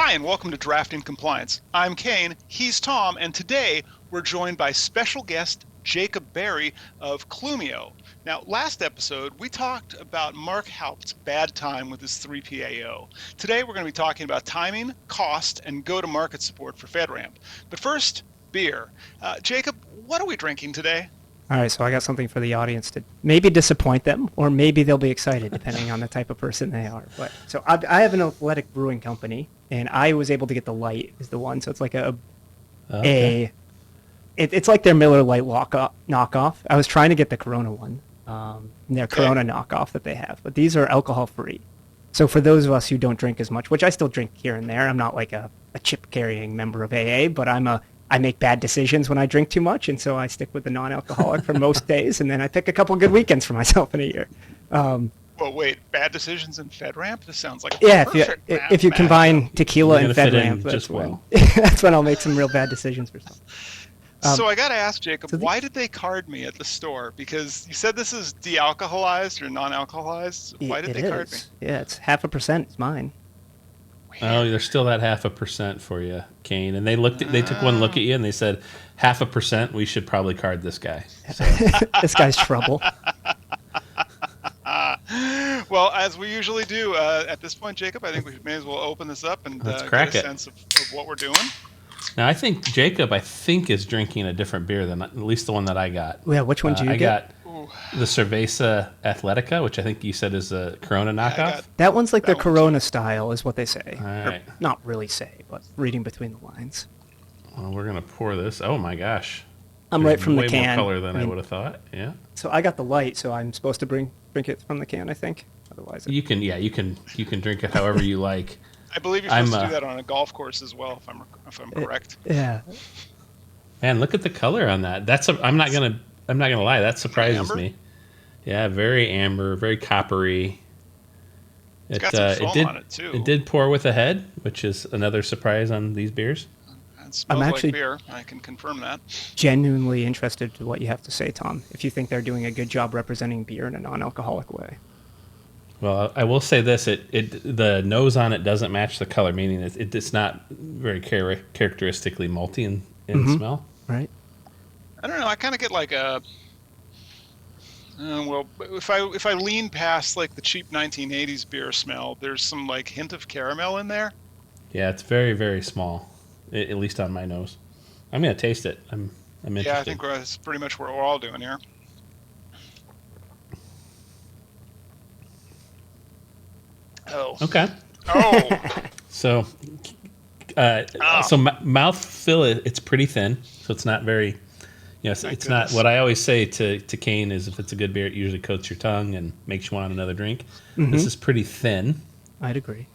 Hi, and welcome to Drafting Compliance. I'm Kayne, he's Tom, and today we're joined by special guest Jacob Berry of Clumio. Now, last episode, we talked about Mark Haupt's bad time with his 3PAO. Today, we're going to be talking about timing, cost, and go-to-market support for FedRAMP. But first, beer. Jacob, what are we drinking today? All right, so I got something for the audience to maybe disappoint them, or maybe they'll be excited, depending on the type of person they are. But so I have an Athletic brewing company, and I was able to get the Lite is the one. So it's like it's like their Miller Lite knockoff. I was trying to get the Corona one, their Corona knockoff that they have, but these are alcohol free. So for those of us who don't drink as much, which I still drink here and there, I'm not like a chip carrying member of AA, but I make bad decisions when I drink too much, and so I stick with the non-alcoholic for most days, and then I pick a couple good weekends for myself in a year. Well, wait, bad decisions in FedRAMP? This sounds like if you combine tequila and FedRAMP, that's when I'll make some real bad decisions for some. So I got to ask, Jacob, why did they card me at the store? Because you said this is de-alcoholized or non-alcoholized. Why did they card me? Yeah, it's 0.5%. It's mine. Oh, there's still that 0.5% for you, Kayne. And they took one look at you and they said, 0.5%. We should probably card this guy. So. This guy's trouble. Well, as we usually do at this point, Jacob, I think we may as well open this up and get a sense of what we're doing. Now, I think Jacob, is drinking a different beer than at least the one that I got. Yeah, which one did you get? I got the Cerveza Athletica, which I think you said is a Corona knockoff. That one's like the Corona style, is what they say. All right. Or not really say, but reading between the lines. Well, we're going to pour this. Oh, my gosh. I'm right from the can. Way more color than I would have thought, yeah. So I got the Lite, so I'm supposed to drink it from the can, I think. Otherwise, you can drink it however you like. I believe you're supposed to do that on a golf course as well, if I'm correct. Yeah. Man, look at the color on that. I'm not gonna lie. That surprises me. Yeah, very amber, very coppery. It's got some foam on it too. It did pour with a head, which is another surprise on these beers. It smells like beer. I can confirm that. Genuinely interested to what you have to say, Tom. If you think they're doing a good job representing beer in a non-alcoholic way. Well, I will say this: the nose on it doesn't match the color, meaning it's not very characteristically malty in smell. Right. I don't know. I kind of get like a well, if I lean past like the cheap 1980s beer smell, there's some like hint of caramel in there. Yeah, it's very, very small, at least on my nose. I'm gonna taste it. I'm interested. Yeah, I think that's pretty much what we're all doing here. Oh. Okay. Oh. So mouthfeel, it's pretty thin, so it's not very. It's not what I always say to Kayne is if it's a good beer, it usually coats your tongue and makes you want another drink. Mm-hmm. This is pretty thin. I'd agree.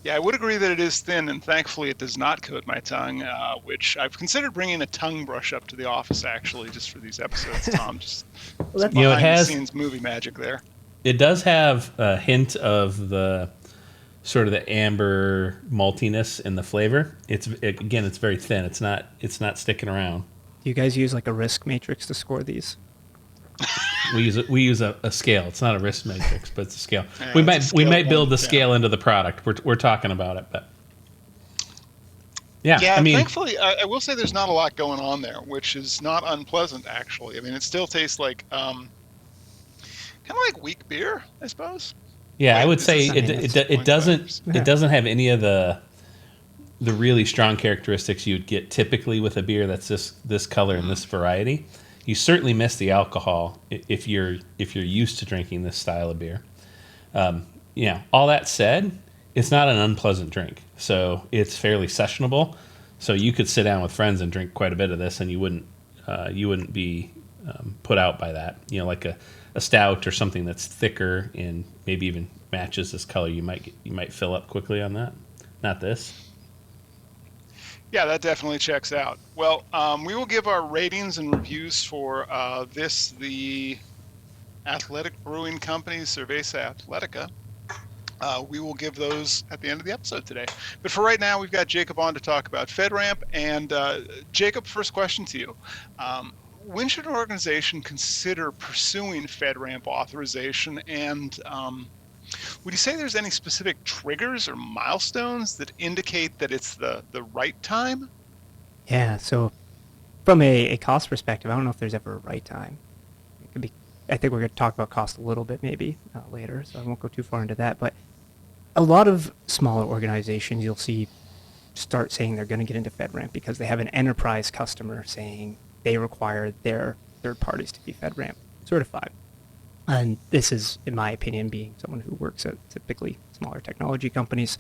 Yeah, I would agree that it is thin, and thankfully it does not coat my tongue, which I've considered bringing a tongue brush up to the office, actually, just for these episodes, Tom. Just behind-the-scenes movie magic there. It does have a hint of the sort of the amber maltiness in the flavor. It's very thin. It's not sticking around. Do you guys use like a risk matrix to score these? We use a scale. It's not a risk matrix, but it's a scale. Yeah, we might build the scale into the product. We're talking about it, but yeah. I mean, thankfully, I will say there's not a lot going on there, which is not unpleasant actually. I mean, it still tastes like kind of like weak beer, I suppose. Yeah, I would say it doesn't have any of the really strong characteristics you'd get typically with a beer that's this color and this variety. You certainly miss the alcohol if you're used to drinking this style of beer. All that said, it's not an unpleasant drink, so it's fairly sessionable. So you could sit down with friends and drink quite a bit of this, and you wouldn't be put out by that. Like a stout or something that's thicker and maybe even matches this color, you might fill up quickly on that. Not this. Yeah, that definitely checks out. Well, we will give our ratings and reviews for the Athletic Brewing Company's Cerveza Athletica. We will give those at the end of the episode today. But for right now, we've got Jacob on to talk about FedRAMP. And Jacob, first question to you. When should an organization consider pursuing FedRAMP authorization? And Would you say there's any specific triggers or milestones that indicate that it's the right time? Yeah, so from a cost perspective, I don't know if there's ever a right time. It could be. I think we're going to talk about cost a little bit maybe later, so I won't go too far into that. But a lot of smaller organizations you'll see start saying they're going to get into FedRAMP because they have an enterprise customer saying they require their third parties to be FedRAMP certified. And this is, in my opinion, being someone who works at typically smaller technology companies,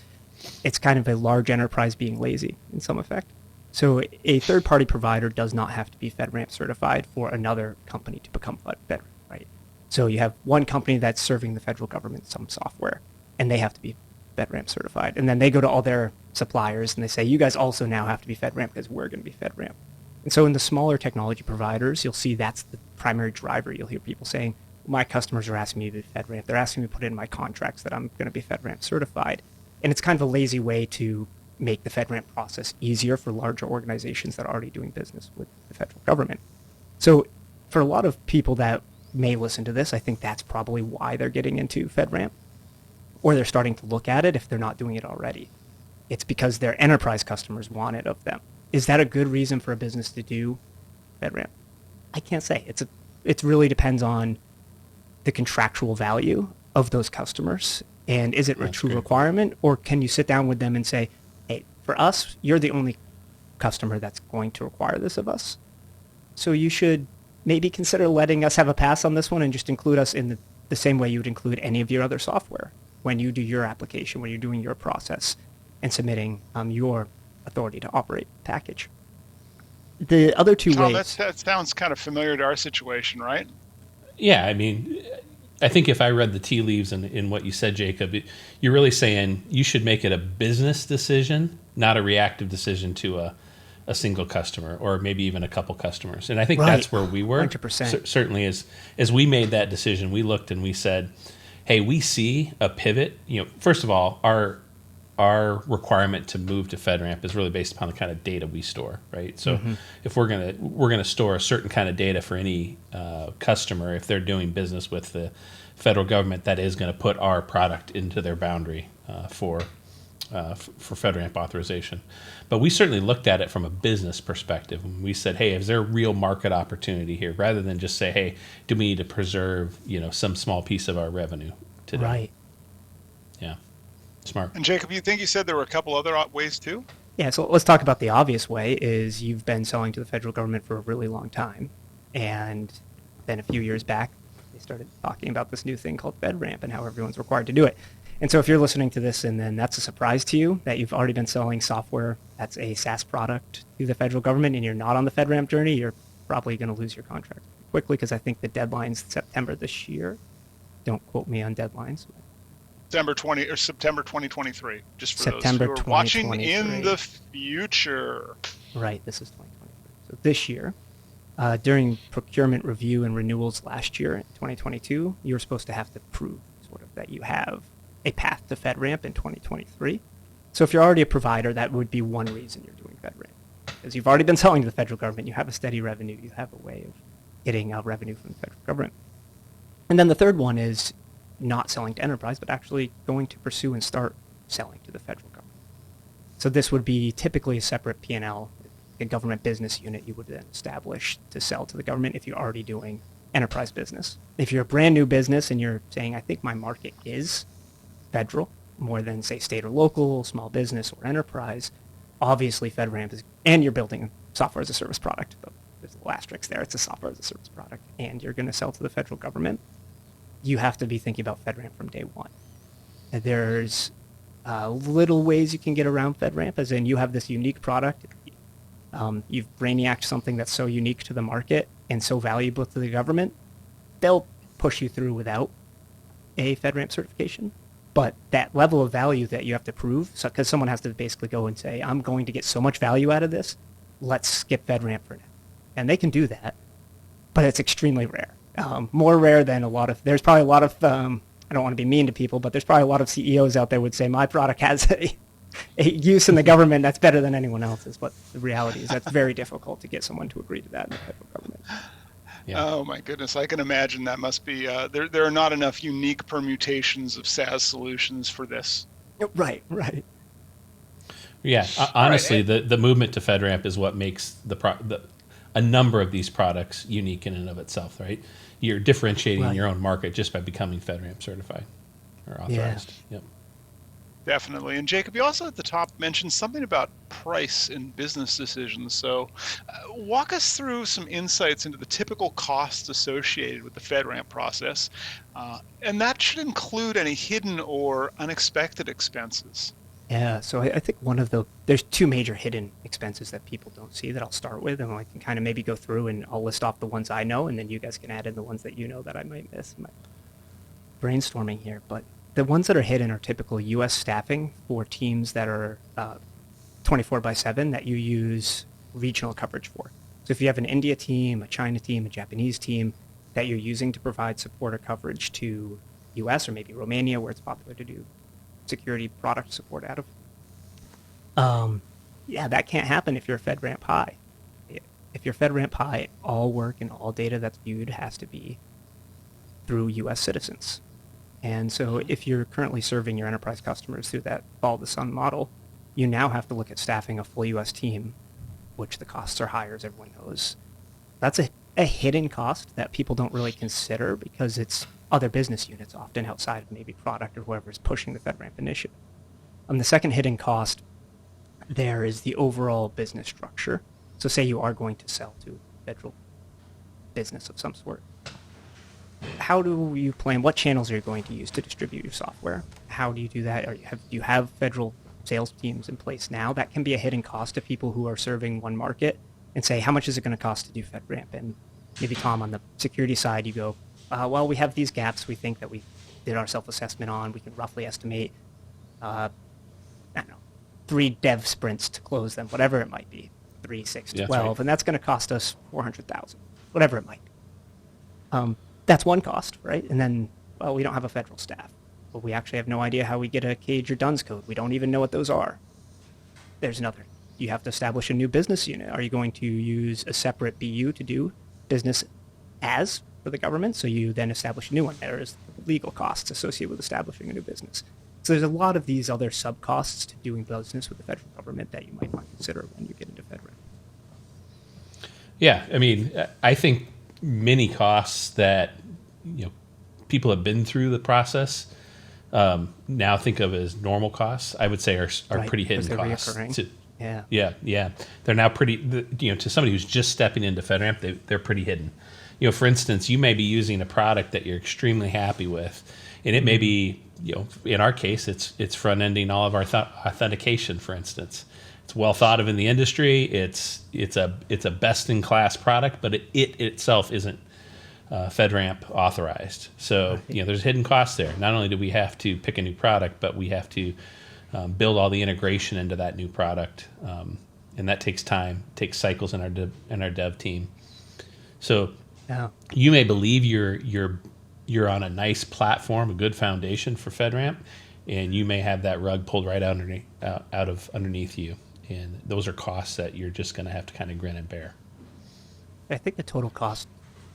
it's kind of a large enterprise being lazy in some effect. So a third-party provider does not have to be FedRAMP certified for another company to become FedRAMP, right? So you have one company that's serving the federal government some software, and they have to be FedRAMP certified. And then they go to all their suppliers and they say, you guys also now have to be FedRAMP because we're going to be FedRAMP. And so in the smaller technology providers, you'll see that's the primary driver. You'll hear people saying, my customers are asking me to be FedRAMP. They're asking me to put in my contracts that I'm going to be FedRAMP certified. And it's kind of a lazy way to make the FedRAMP process easier for larger organizations that are already doing business with the federal government. So for a lot of people that may listen to this, I think that's probably why they're getting into FedRAMP, or they're starting to look at it if they're not doing it already. It's because their enterprise customers want it of them. Is that a good reason for a business to do FedRAMP? I can't say. It really depends on the contractual value of those customers, and is it a true requirement, or can you sit down with them and say, hey, for us, you're the only customer that's going to require this of us, so you should maybe consider letting us have a pass on this one and just include us in the same way you would include any of your other software when you do your application, when you're doing your process and submitting your authority to operate package. The other two Tom, ways... that sounds kind of familiar to our situation, right? Yeah, I mean, I think if I read the tea leaves in what you said, Jacob, you're really saying you should make it a business decision, not a reactive decision to a single customer or maybe even a couple customers. And I think that's where we were. 100%. Certainly, as we made that decision, we looked and we said, hey, we see a pivot. First of all, our requirement to move to FedRAMP is really based upon the kind of data we store, right? So if we're gonna store a certain kind of data for any customer, if they're doing business with the federal government, that is going to put our product into their boundary for FedRAMP authorization. But we certainly looked at it from a business perspective. And we said, hey, is there a real market opportunity here, rather than just say, hey, do we need to preserve some small piece of our revenue today? Right. Yeah. Smart. And Jacob, you said there were a couple other ways too? Yeah, so let's talk about the obvious way. Is you've been selling to the federal government for a really long time, and then a few years back, they started talking about this new thing called FedRAMP and how everyone's required to do it. And so if you're listening to this and then that's a surprise to you that you've already been selling software that's a SaaS product to the federal government and you're not on the FedRAMP journey, you're probably going to lose your contract quickly, because I think the deadline's September this year. Don't quote me on deadlines. September 2023, just for September those who are watching in the future. Right, this is 2023. So this year, during procurement review and renewals last year, in 2022, you were supposed to have to prove sort of that you have a path to FedRAMP in 2023. So if you're already a provider, that would be one reason you're doing FedRAMP. Because you've already been selling to the federal government, you have a steady revenue, you have a way of getting revenue from the federal government. And then the third one is not selling to enterprise, but actually going to pursue and start selling to the federal government. So this would be typically a separate P&L, a government business unit you would then establish to sell to the government if you're already doing enterprise business. If you're a brand new business and you're saying, I think my market is federal more than, say, state or local, small business, or enterprise, obviously FedRAMP is, and you're building a software as a service product, but there's a little asterisk there, it's a software as a service product, and you're going to sell to the federal government, you have to be thinking about FedRAMP from day one. And there's little ways you can get around FedRAMP, as in you have this unique product, you've brainiaced something that's so unique to the market and so valuable to the government, they'll push you through without a FedRAMP certification. But that level of value that you have to prove, because someone has to basically go and say, I'm going to get so much value out of this, let's skip FedRAMP for now. And they can do that, but it's extremely rare. More rare than there's probably a lot of, I don't want to be mean to people, but there's probably a lot of CEOs out there would say, my product has a use in the government that's better than anyone else's. But the reality is that's very difficult to get someone to agree to that in the federal government. Yeah. Oh my goodness, I can imagine that must be there are not enough unique permutations of SaaS solutions for this. Right, right. Yeah, All right. honestly, the movement to FedRAMP is what makes a number of these products unique in and of itself, right? You're differentiating Right. your own market just by becoming FedRAMP certified or Yeah. authorized. Yep. Definitely. And Jacob, you also at the top mentioned something about price in business decisions. So walk us through some insights into the typical costs associated with the FedRAMP process. And that should include any hidden or unexpected expenses. Yeah, so I think there's two major hidden expenses that people don't see that I'll start with, and I can kind of maybe go through and I'll list off the ones I know, and then you guys can add in the ones that you know that I might miss. My brainstorming here, but the ones that are hidden are typical U.S. staffing for teams that are 24/7 that you use regional coverage for. So if you have an India team, a China team, a Japanese team that you're using to provide support or coverage to U.S. or maybe Romania, where it's popular to do security product support out of. Yeah, that can't happen if you're a FedRAMP High. If you're FedRAMP High, all work and all data that's viewed has to be through U.S. citizens. And so if you're currently serving your enterprise customers through that follow the sun model, you now have to look at staffing a full U.S. team, which the costs are higher, as everyone knows. That's a hidden cost that people don't really consider because it's other business units, often outside of maybe product or whoever is pushing the FedRAMP initiative. The second hidden cost there is the overall business structure. So say you are going to sell to federal business of some sort. How do you plan? What channels are you going to use to distribute your software? How do you do that? Do you have federal sales teams in place now? That can be a hidden cost to people who are serving one market and say, how much is it going to cost to do FedRAMP? And maybe Tom, on the security side, you go, well, we have these gaps we think that we did our self-assessment on. We can roughly estimate, I don't know, 3 dev sprints to close them, whatever it might be, 3, 6, 12, Yeah, right. and that's going to cost us $400,000, whatever it might be. That's one cost, right? And then, well, we don't have a federal staff. Well, we actually have no idea how we get a cage or DUNS code. We don't even know what those are. There's another. You have to establish a new business unit. Are you going to use a separate BU to do business as for the government? So you then establish a new one. There is legal costs associated with establishing a new business. So there's a lot of these other sub-costs to doing business with the federal government that you might want to consider when you get into FedRAMP. Yeah, I mean, I think many costs that people have been through the process now think of as normal costs. I would say are Right, pretty hidden because they're costs. reoccurring. Yeah. Yeah. They're now pretty. To somebody who's just stepping into FedRAMP, they're pretty hidden. For instance, you may be using a product that you're extremely happy with, and it may be, in our case, it's front ending all of our authentication, for instance. It's well thought of in the industry. It's a best in class product, but it itself isn't FedRAMP authorized. So there's hidden costs there. Not only do we have to pick a new product, but we have to build all the integration into that new product, and that takes time, takes cycles in our dev team. So you may believe you're on a nice platform, a good foundation for FedRAMP, and you may have that rug pulled right out of underneath you. And those are costs that you're just going to have to kind of grin and bear. I think the total cost,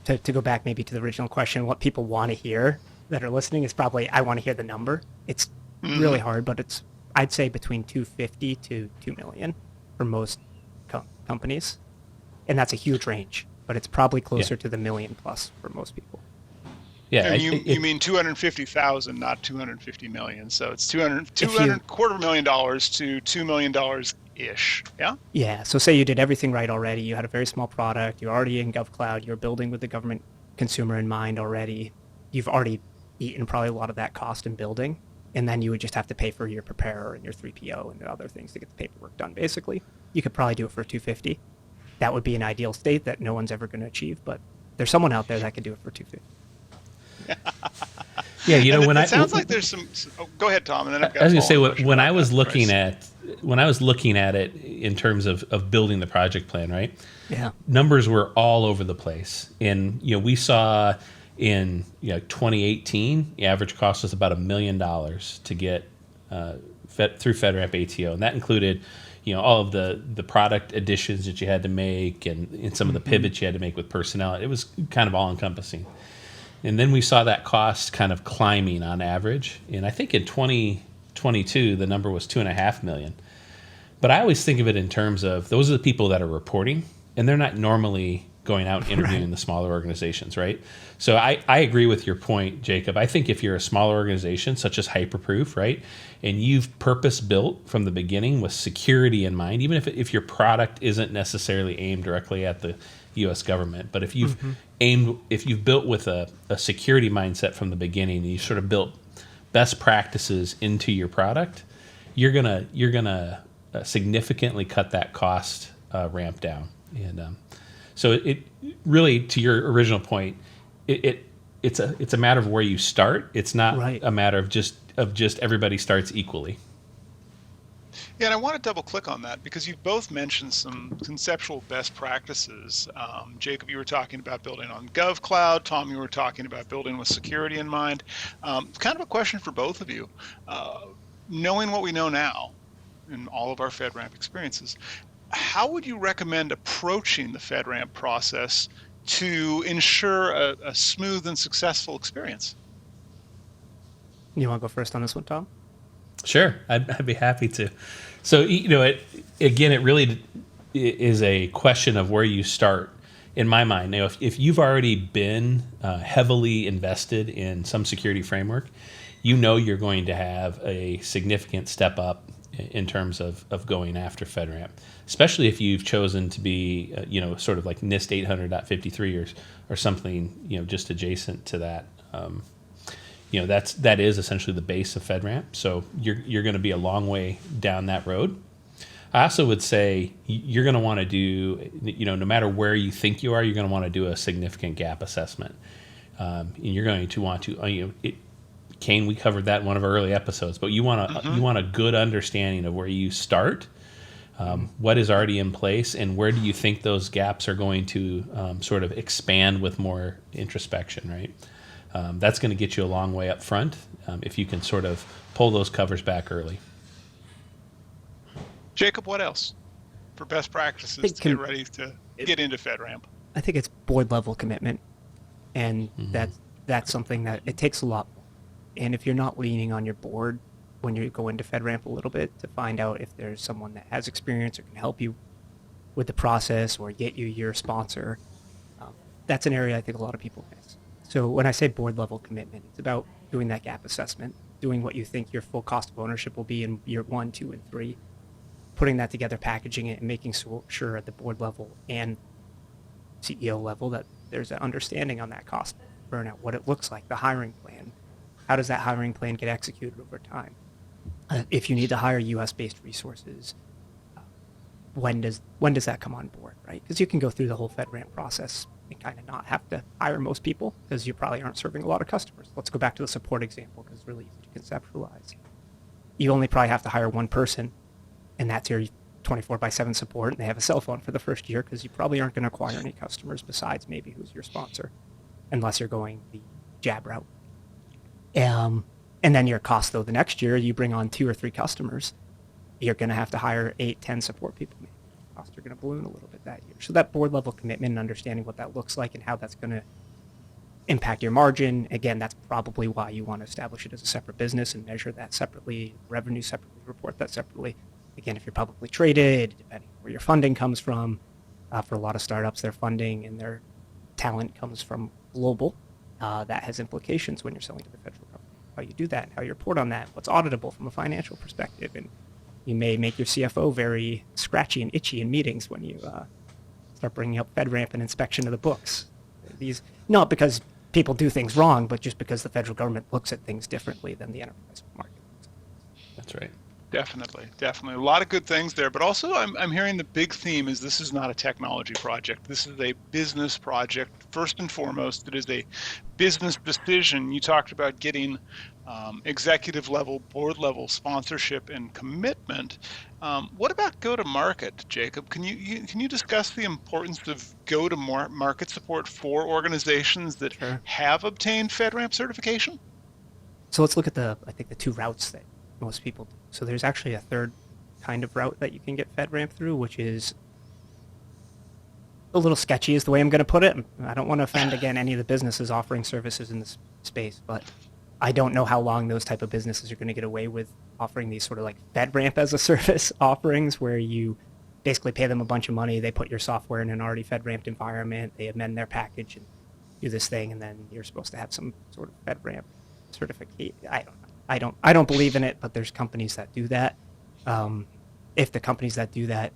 to go back maybe to the original question, what people want to hear that are listening is probably, I want to hear the number. It's really hard, but I'd say between 250 to 2 million for most companies. And that's a huge range, but it's probably closer to the million plus for most people. Yeah, and you mean 250,000, not 250 million. So it's $250,000 to $2 million ish. Yeah. Yeah. So say you did everything right already. You had a very small product. You're already in GovCloud. You're building with the government consumer in mind already. You've already eaten probably a lot of that cost in building. And then you would just have to pay for your preparer and your 3PO and other things to get the paperwork done, basically. You could probably do it for 250. That would be an ideal state that no one's ever going to achieve, but there's someone out there that could do it for 250. Yeah, it sounds like there's some. Oh, go ahead, Tom. And then I've got. I was going to say when I was looking at it in terms of building the project plan, right? Yeah. Numbers were all over the place, and we saw in 2018, the average cost was about $1 million to get through FedRAMP ATO, and that included all of the product additions that you had to make, and some of the pivots you had to make with personnel. It was kind of all encompassing. And then we saw that cost kind of climbing on average. And I think in 2022, the number was $2.5 million. But I always think of it in terms of those are the people that are reporting, and they're not normally going out and interviewing the smaller organizations, right? So I agree with your point, Jacob. I think if you're a smaller organization, such as Hyperproof, right, and you've purpose-built from the beginning with security in mind, even if your product isn't necessarily aimed directly at the U.S. government, but if you've built with a security mindset from the beginning, and you sort of built best practices into your product, you're gonna significantly cut that cost ramp down. And so it really, to your original point, it's a matter of where you start. It's not a matter of just everybody starts equally. Yeah, and I want to double click on that because you both mentioned some conceptual best practices. Jacob, you were talking about building on GovCloud. Tom, you were talking about building with security in mind. Kind of a question for both of you. Knowing what we know now in all of our FedRAMP experiences, how would you recommend approaching the FedRAMP process to ensure a smooth and successful experience? You want to go first on this one, Tom? Sure, I'd be happy to. So, it really is a question of where you start. In my mind, now, if you've already been heavily invested in some security framework, you're going to have a significant step up in terms of going after FedRAMP, especially if you've chosen to be, sort of like NIST 800.53 or something, just adjacent to that. That is essentially the base of FedRAMP. So you're going to be a long way down that road. I also would say you're going to want to do, no matter where you think you are, you're going to want to do a significant gap assessment. And you're going to want to, Kayne, we covered that in one of our early episodes, but you want a good understanding of where you start, what is already in place, and where do you think those gaps are going to sort of expand with more introspection, right? That's going to get you a long way up front if you can sort of pull those covers back early. Jacob, what else for best practices to get ready to get into FedRAMP? I think it's board level commitment, and that's something that it takes a lot. And if you're not leaning on your board when you go into FedRAMP a little bit to find out if there's someone that has experience or can help you with the process or get you your sponsor, that's an area I think a lot of people miss. So when I say board level commitment, it's about doing that gap assessment, doing what you think your full cost of ownership will be in year 1, 2, and 3, putting that together, packaging it, and making sure at the board level and CEO level that there's an understanding on that cost burnout, what it looks like, the hiring plan. How does that hiring plan get executed over time? If you need to hire U.S.-based resources, when does that come on board, right? Because you can go through the whole FedRAMP process and kind of not have to hire most people because you probably aren't serving a lot of customers. Let's go back to the support example because it's really easy to conceptualize. You only probably have to hire one person, and that's your 24/7 support, and they have a cell phone for the first year because you probably aren't going to acquire any customers besides maybe who's your sponsor, unless you're going the jab route. And then your cost, though, the next year, you bring on 2 or 3 customers, you're going to have to hire 8, 10 support people. Maybe costs are going to balloon a little bit that year. So that board level commitment and understanding what that looks like and how that's going to impact your margin. Again, that's probably why you want to establish it as a separate business and measure that separately, revenue separately, report that separately. Again, if you're publicly traded, depending where your funding comes from, for a lot of startups, their funding and their talent comes from global. That has implications when you're selling to the federal government. How you do that, and how you report on that, what's auditable from a financial perspective, and you may make your CFO very scratchy and itchy in meetings when you start bringing up FedRAMP and inspection of the books. These not because people do things wrong, but just because the federal government looks at things differently than the enterprise market. That's right. Definitely. A lot of good things there, but also I'm hearing the big theme is this is not a technology project. This is a business project. First and foremost, it is a business decision. You talked about getting executive level, board level sponsorship and commitment. What about go-to-market, Jacob? Can you discuss the importance of go-to-market support for organizations that have obtained FedRAMP certification? So let's look at the 2 routes that most people do. So there's actually a third kind of route that you can get FedRAMP through, which is a little sketchy is the way I'm going to put it. I don't want to offend, again, any of the businesses offering services in this space, but I don't know how long those type of businesses are going to get away with offering these sort of like FedRAMP as a service offerings where you basically pay them a bunch of money, they put your software in an already FedRAMPed environment, they amend their package and do this thing, and then you're supposed to have some sort of FedRAMP certificate. I don't know. I don't believe in it, but there's companies that do that. If the companies that do that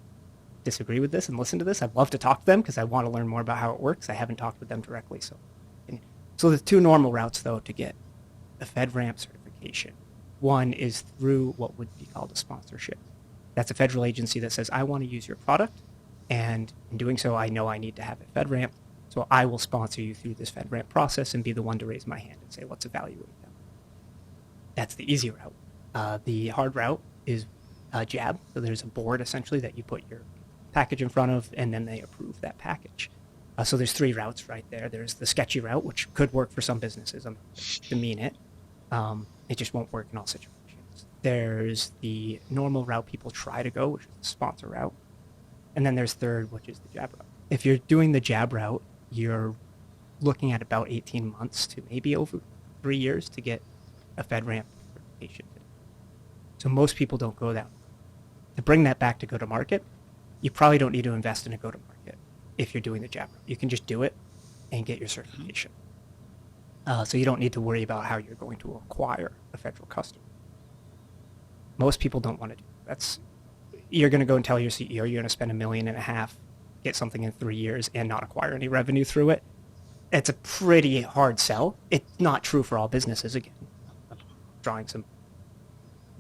disagree with this and listen to this, I'd love to talk to them because I want to learn more about how it works. I haven't talked with them directly. So there's two normal routes, though, to get a FedRAMP certification. One is through what would be called a sponsorship. That's a federal agency that says, I want to use your product, and in doing so, I know I need to have it FedRAMP, so I will sponsor you through this FedRAMP process and be the one to raise my hand and say, let's evaluate them. That's the easy route. The hard route is JAB. So there's a board, essentially, that you put your package in front of, and then they approve that package. So there's three routes right there. There's the sketchy route, which could work for some businesses. I'm not to mean it. It just won't work in all situations. There's the normal route people try to go, which is the sponsor route. And then there's third, which is the JAB route. If you're doing the JAB route, you're looking at about 18 months to maybe over 3 years to get a FedRAMP certification. So most people don't go that. To bring that back to go-to-market, you probably don't need to invest in a go-to-market if you're doing the JAB route. You can just do it and get your certification. So you don't need to worry about how you're going to acquire a federal customer. Most people don't want to do that. You're going to go and tell your CEO you're going to spend $1.5 million, get something in 3 years, and not acquire any revenue through it. It's a pretty hard sell. It's not true for all businesses. Again, I'm drawing some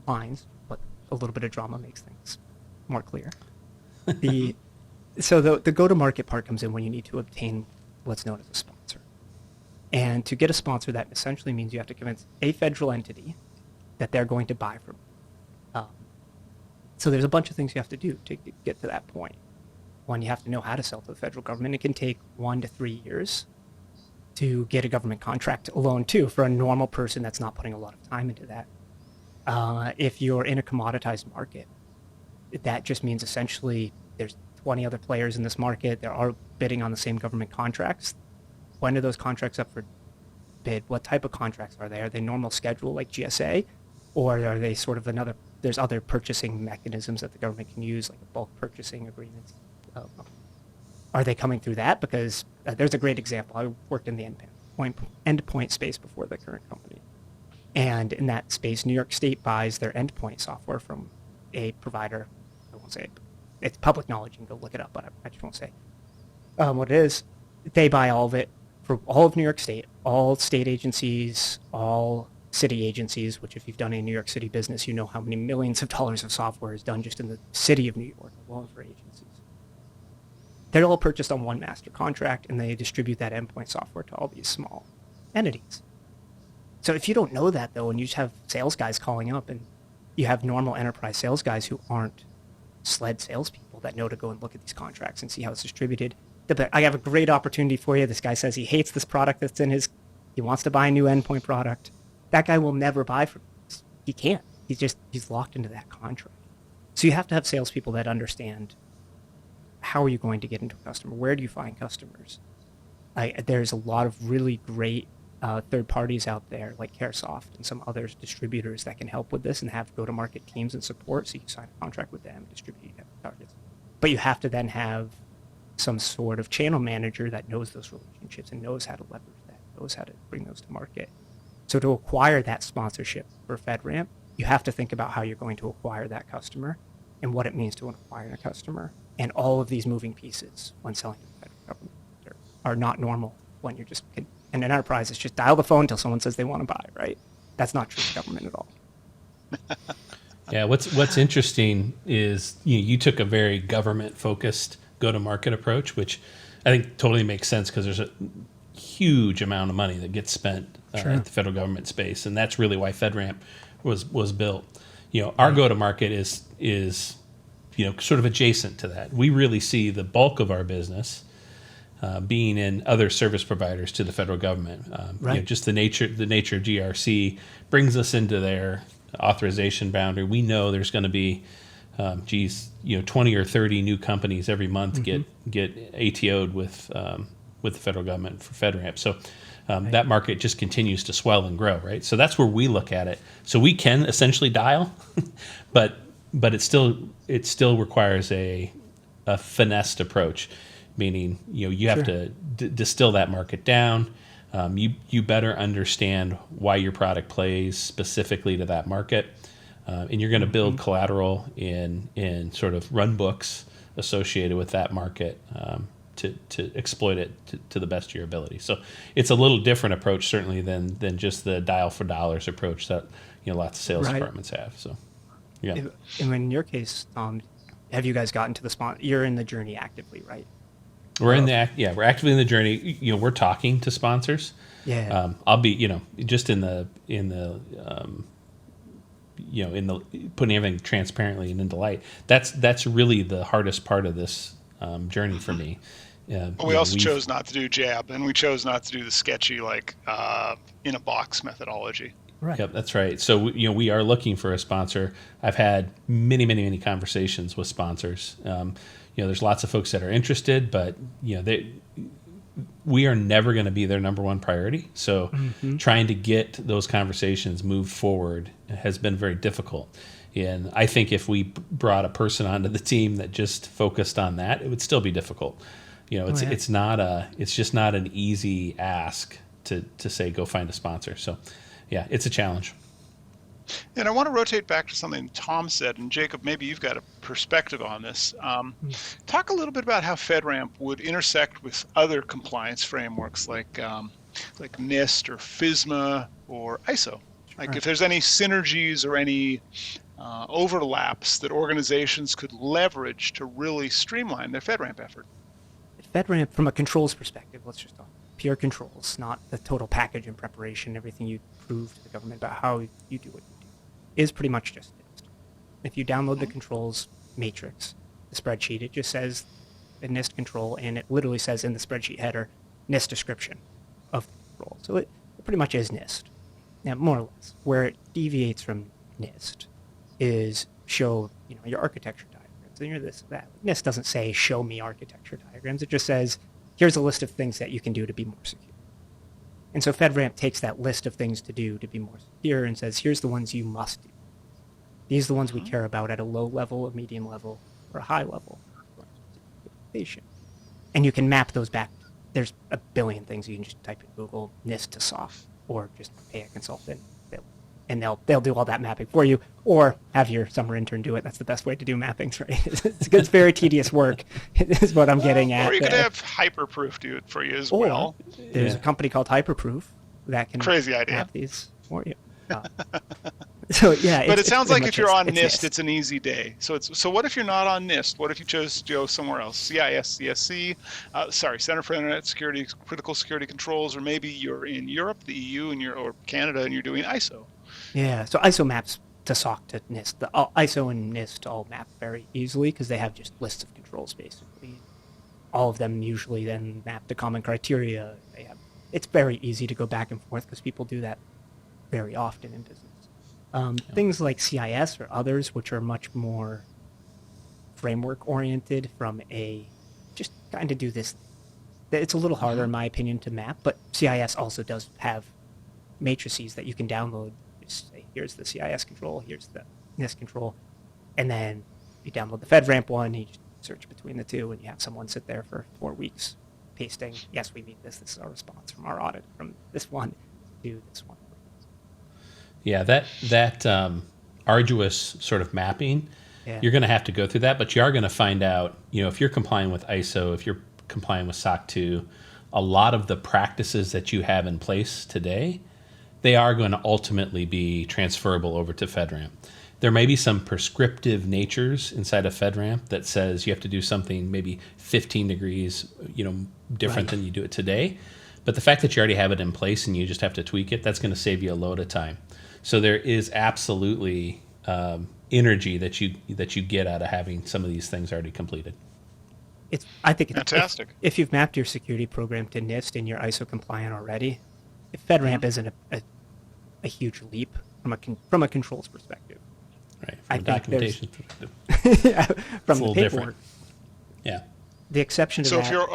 lines, but a little bit of drama makes things more clear. So the go-to-market part comes in when you need to obtain what's known as a sponsor. And to get a sponsor, that essentially means you have to convince a federal entity that they're going to buy from you. So there's a bunch of things you have to do to get to that point. One, you have to know how to sell to the federal government. It can take 1 to 3 years to get a government contract alone, too, for a normal person that's not putting a lot of time into that. If you're in a commoditized market, that just means essentially there's 20 other players in this market. They're all bidding on the same government contracts. When are those contracts up for bid? What type of contracts are they? Are they normal schedule like GSA? Or are they sort of there's other purchasing mechanisms that the government can use, like bulk purchasing agreements? Are they coming through that? Because there's a great example. I worked in the endpoint space before the current company. And in that space, New York State buys their endpoint software from a provider. I won't say it. It's public knowledge. You can go look it up, but I just won't say what it is. They buy all of it for all of New York State, all state agencies, all city agencies, which if you've done a New York City business, you know how many millions of dollars of software is done just in the city of New York alone for agencies. They're all purchased on one master contract, and they distribute that endpoint software to all these small entities. So if you don't know that, though, and you just have sales guys calling up, and you have normal enterprise sales guys who aren't SLED salespeople that know to go and look at these contracts and see how it's distributed, I have a great opportunity for you. This guy says he hates this product that's in he wants to buy a new endpoint product. That guy will never buy from us. He can't. He's locked into that contract. So you have to have salespeople that understand how are you going to get into a customer? Where do you find customers? There's a lot of really great third parties out there like CareSoft and some other distributors that can help with this and have go-to-market teams and support, so you can sign a contract with them and distribute targets. But you have to then have some sort of channel manager that knows those relationships and knows how to leverage that, knows how to bring those to market. So to acquire that sponsorship for FedRAMP, you have to think about how you're going to acquire that customer and what it means to acquire a customer. And all of these moving pieces when selling to the federal government are not normal when you're just in an enterprise. It's just dial the phone until someone says they want to buy, right? That's not true for government at all. Yeah, what's interesting is you took a very government-focused go-to-market approach, which I think totally makes sense because there's a huge amount of money that gets spent at the federal government space, and that's really why FedRAMP was built. Our go-to-market is sort of adjacent to that. We really see the bulk of our business being in other service providers to the federal government. Just the nature of GRC brings us into their authorization boundary. We know there's going to be geez, 20 or 30 new companies every month get ATO'd with the federal government for FedRAMP. So that market just continues to swell and grow, right? So that's where we look at it. So we can essentially dial, but it still requires a finessed approach, meaning you have to distill that market down. You better understand why your product plays specifically to that market, and you're going to build collateral in sort of run books associated with that market to exploit it to the best of your ability. So it's a little different approach certainly than just the dial for dollars approach that lots of sales departments have. So yeah. And in your case, have you guys gotten to the spot? You're in the journey actively, right? We're we're actively in the journey. We're talking to sponsors. Yeah. I'll be just in the putting everything transparently and into light. That's really the hardest part of this journey for me. We also chose not to do jab, and we chose not to do the sketchy in a box methodology. Right. Yep, that's right. So we are looking for a sponsor. I've had many conversations with sponsors. There's lots of folks that are interested, but we are never going to be their number one priority. So trying to get those conversations moved forward has been very difficult. And I think if we brought a person onto the team that just focused on that, it would still be difficult. It's just not an easy ask to say go find a sponsor. So yeah, it's a challenge. And I want to rotate back to something Tom said, and Jacob, maybe you've got a perspective on this. Talk a little bit about how FedRAMP would intersect with other compliance frameworks like NIST or FISMA or ISO. If there's any synergies or any overlaps that organizations could leverage to really streamline their FedRAMP effort. FedRAMP, from a controls perspective, let's just talk pure controls, not the total package and preparation, everything you prove to the government about how you do what you do, is pretty much just NIST. If you download the controls matrix, the spreadsheet, it just says a NIST control, and it literally says in the spreadsheet header, NIST description of the control. So it pretty much is NIST. Now, more or less, where it deviates from NIST is show your architecture diagrams, and you're this, that. NIST doesn't say show me architecture diagrams. It just says here's a list of things that you can do to be more secure. And so FedRAMP takes that list of things to do to be more secure and says here's the ones you must do. These are the ones we care about at a low level, a medium level, or a high level. And you can map those back. There's a billion things you can just type in Google NIST to SOF, or just pay a consultant, and they'll do all that mapping for you, or have your summer intern do it. That's the best way to do mappings, right? It's very tedious work, is what I'm getting at. Or you could have Hyperproof do it for you as well. There's a company called Hyperproof that can crazy idea map these for you. So yeah, but it sounds like if you're on NIST, it's an easy day. So what if you're not on NIST? What if you chose to go somewhere else? CISC, Center for Internet Security, Critical Security Controls, or maybe you're in Europe, the EU, or Canada, and you're doing ISO. Yeah, so ISO maps to SOC to NIST. ISO and NIST all map very easily because they have just lists of controls basically. All of them usually then map to common criteria. It's very easy to go back and forth because people do that very often in business. Things like CIS or others, which are much more framework-oriented from just kind of do this. It's a little harder, in my opinion, to map, but CIS also does have matrices that you can download. Just say, here's the CIS control, here's the NIST control, and then you download the FedRAMP one, and you just search between the two, and you have someone sit there for 4 weeks pasting, yes, we mean this is our response from our audit, from this one to this one. Yeah, that arduous sort of mapping, you're going to have to go through that, but you are going to find out, if you're complying with ISO, if you're complying with SOC 2, a lot of the practices that you have in place today, they are going to ultimately be transferable over to FedRAMP. There may be some prescriptive natures inside of FedRAMP that says you have to do something maybe 15 degrees, different than you do it today. But the fact that you already have it in place and you just have to tweak it, that's going to save you a load of time. So there is absolutely energy that you get out of having some of these things already completed. I think it's fantastic. If you've mapped your security program to NIST and you're ISO compliant already, if FedRAMP isn't a huge leap from a controls perspective. Right. I From a think documentation perspective. from a the little paperwork. different. Yeah. The exception to So that. if you're,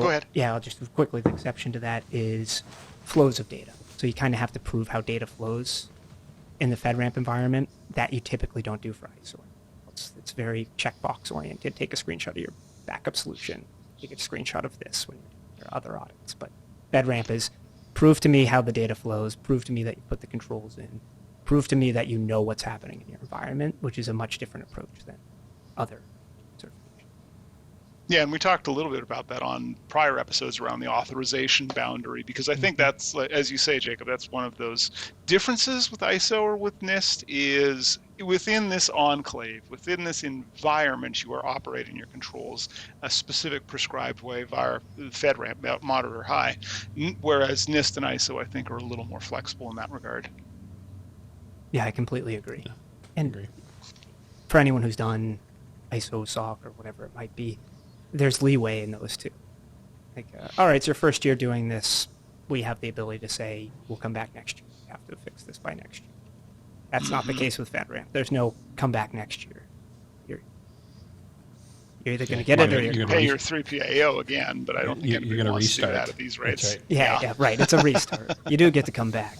go ahead. Yeah, I'll just quickly. The exception to that is flows of data. So you kind of have to prove how data flows in the FedRAMP environment that you typically don't do for ISO. It's very checkbox oriented. Take a screenshot of your backup solution. Take a screenshot of this when there are other audits. But FedRAMP is prove to me how the data flows. Prove to me that you put the controls in. Prove to me that you know what's happening in your environment, which is a much different approach than other certifications. Yeah, and we talked a little bit about that on prior episodes around the authorization boundary, because I think that's, as you say, Jacob, that's one of those differences with ISO or with NIST is within this enclave, within this environment, you are operating your controls a specific prescribed way via FedRAMP, moderate or high, whereas NIST and ISO, I think, are a little more flexible in that regard. Yeah, I completely agree. Yeah, and agree. For anyone who's done ISO, SOC, or whatever it might be, there's leeway in those two. Like, all right, it's your first year doing this. We have the ability to say, we'll come back next year. We have to fix this by next year. That's not the case with FedRAMP. There's no come back next year. You're either going to get it or you're going to pay your 3PAO again, but I don't think anybody wants to do that at these rates. Right. Yeah, right. It's a restart. You do get to come back.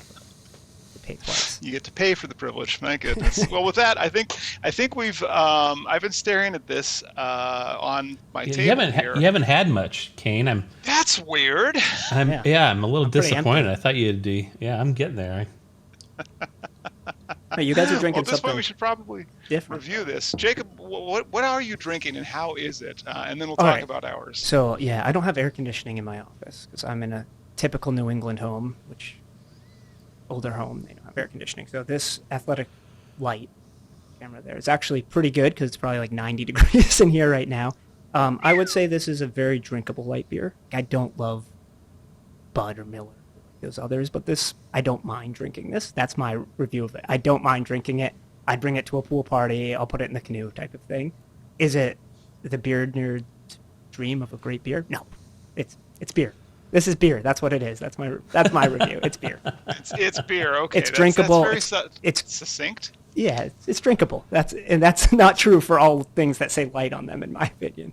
Pay twice. You get to pay for the privilege. Thank goodness. Well, with that, I think we've. I've been staring at this on my table here. You haven't had much, Kayne. That's weird. I'm a little disappointed. empty. I thought you'd. I'm getting there. No, you guys are drinking Well, at this something point, we should probably different. review this. Jacob, what are you drinking and how is it? And then we'll talk about ours. So yeah, I don't have air conditioning in my office because I'm in a typical New England home, which older home, they don't have air conditioning. So this Athletic Lite camera there is actually pretty good because it's probably like 90 degrees in here right now. I would say this is a very drinkable light beer. I don't love Bud or Miller, like those others, but this, I don't mind drinking this. That's my review of it. I don't mind drinking it. I'd bring it to a pool party. I'll put it in the canoe type of thing. Is it the beer nerd's dream of a great beer? No, it's beer. This is beer. That's what it is. That's my review. It's beer. It's beer. Okay. It's drinkable. That's very it's succinct. Yeah, it's drinkable. That's not true for all things that say light on them, in my opinion.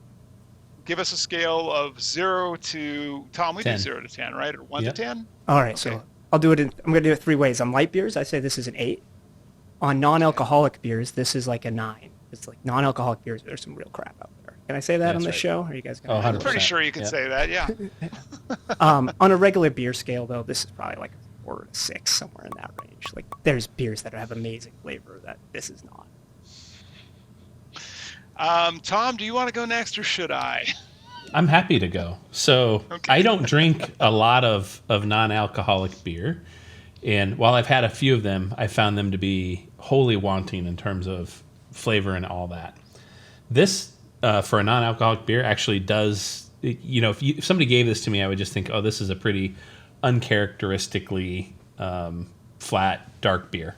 Give us a scale of 0 to Tom. We 10. do 0 to 10, right? Or 1 Yep. to 10. All right, so I'll do it. I'm going to do it 3 ways. On light beers, I say this is an 8. On non-alcoholic beers, this is like a 9. It's like non-alcoholic beers. There's some real crap out there. Can I say that on this show? Or are you guys going to? I'm pretty sure you can say that. Yeah. On a regular beer scale, though, this is probably like a 4 to 6, somewhere in that range. Like there's beers that have amazing flavor that this is not. Tom, do you want to go next or should I? I'm happy to go. So I don't drink a lot of non-alcoholic beer. And while I've had a few of them, I found them to be wholly wanting in terms of flavor and all that. This, for a non-alcoholic beer, actually does, if somebody gave this to me, I would just think, oh, this is a pretty uncharacteristically flat, dark beer.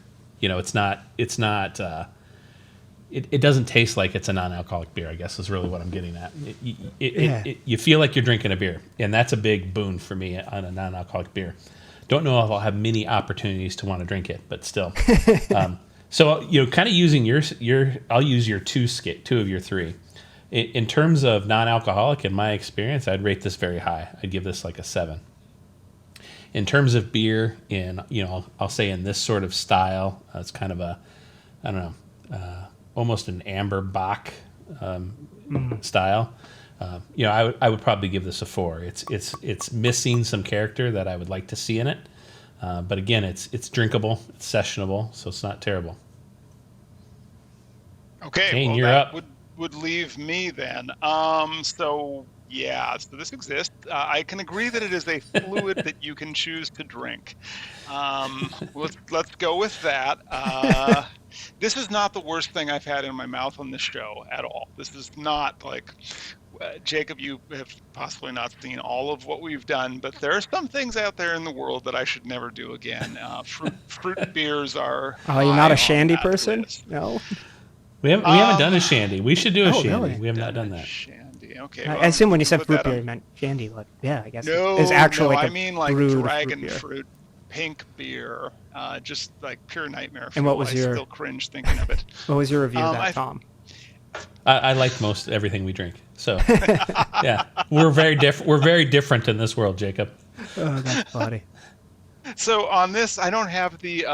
It doesn't taste like it's a non-alcoholic beer, I guess is really what I'm getting at. You feel like you're drinking a beer, and that's a big boon for me on a non-alcoholic beer. Don't know if I'll have many opportunities to want to drink it, but still. So, kind of using I'll use your 2 of your 3. In terms of non-alcoholic, in my experience, I'd rate this very high. I'd give this like a 7. In terms of beer, I'll say in this sort of style, it's kind of a, I don't know, almost an amber Bock style. I would probably give this a 4. It's missing some character that I would like to see in it, but again, it's drinkable, it's sessionable, so it's not terrible. Okay, Kayne, well, you're that up. would leave me then. So this exists. I can agree that it is a fluid that you can choose to drink. Let's go with that. This is not the worst thing I've had in my mouth on this show at all. This is not like, Jacob, you have possibly not seen all of what we've done, but there are some things out there in the world that I should never do again. Fruit beers are. Oh, you're not a high shandy on that person? list. No. We haven't done a shandy. We should do a shandy. Really? We have not done that. Shandy. Okay. I assume when you said put fruit that beer, on. you meant shandy. Like, yeah, I guess. No, it's actually like I mean like brewed dragon fruit beer. fruit pink beer, just like pure nightmare. And what was I your? still cringe thinking of it. What was your review of that, Tom? I like most everything we drink. So yeah, we're very different in this world, Jacob. Oh, that's funny. So on this, I don't have the.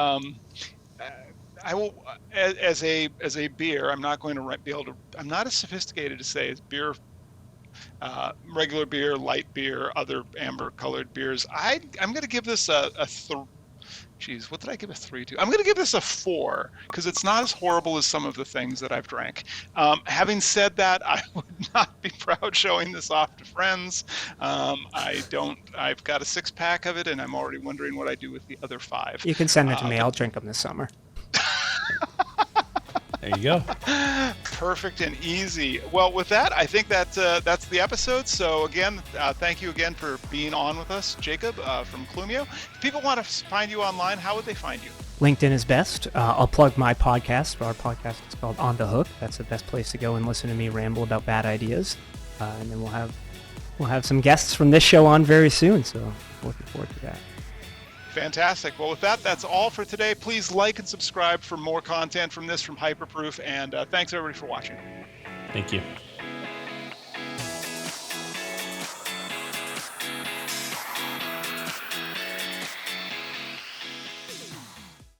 I will as a beer. I'm not going to be able to. I'm not as sophisticated to say as beer. Regular beer, light beer, other amber-colored beers. I'm going to give this Geez, what did I give a 3 to? I'm going to give this a 4 because it's not as horrible as some of the things that I've drank. Having said that, I would not be proud showing this off to friends. I've got a 6-pack of it, and I'm already wondering what I do with the other 5. You can send it to me. I'll drink them this summer. There you go. Perfect and easy. Well, with that, I think that's the episode. So again, thank you again for being on with us, Jacob from Clumio. If people want to find you online, how would they find you? LinkedIn is best. I'll plug my podcast. Our podcast is called On the Hook. That's the best place to go and listen to me ramble about bad ideas. And then we'll have some guests from this show on very soon. So looking forward to that. Fantastic. Well, with that, that's all for today. Please like and subscribe for more content from Hyperproof. And thanks, everybody, for watching. Thank you.